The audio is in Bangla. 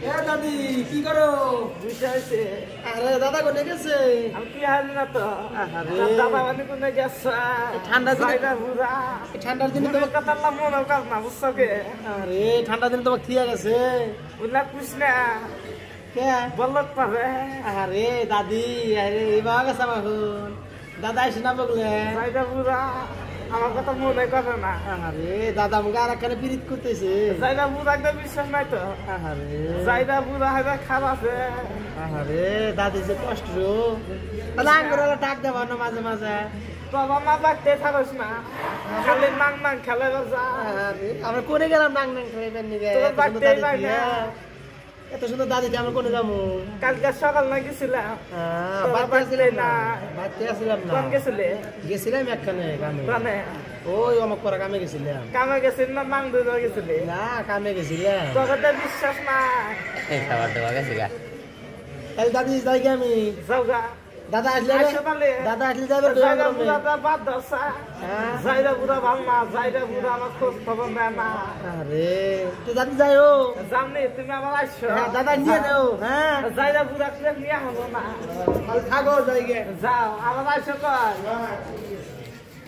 দাদি কি করো? বুঝাইছে আরে দাদা কোনে গেছে? আমি কি হাল না তো দাদা মানে কোনে গেছে ঠান্ডা দিনে পুরা ঠান্ডার দিনে তোমার কথা মনে কাজ না বুঝছো কে? আরে ঠান্ডা দিনে তোমার থিয়া গেছে বুঝলা কুছ না কে বলত পাবে। আরে দাদি আরে এবার গেছে আমার দাদা এসে না বললে যাইদা পুরা আমার কথা মনে করে না। আরে দাদা মুখে আর একখানে পিরিত করতেছে। যাইদা পুরা একটা বিশ্বাস নাই তো। আরে যাইদা পুরা হাজার খারাপ আছে। আরে দাদি যে কষ্ট তাহলে আঙ্গুর ডাক দেবো না মাঝে মাঝে। বাবা মা বাড়তে থাকস না খালি নাং নাং খেলে যা। আমরা কোনে গেলাম নাং নাং খেলে নিবে এত সুন্দর দাদি আমরা কোনে যাবো? কালকে সকাল না গেছিলাম গেছিলাম একখানে কামে ওই অমক করা কামে গেছিলাম। কামে গেছিল না মাং দুধ গেছিলি? না কামে গেছিলাম। তোকে বিশ্বাস নাই খাবার দেওয়া গেছে গা। তাহলে দাদি যাই গে আমি যাও গা। দাদা আসলে দাদা আসলে যাবে বাদ দশা যাইরা বুড়া ভাল না যাইরা বুড়া আমার খোঁজ খবর নেয় না। আরে তো দাদি যাইও জানি তুমি আমার আসছো দাদা নিয়ে যাও। হ্যাঁ যাইরা বুড়া নিয়ে হবো না থাকো যাই গে যাও আমার আসো কর।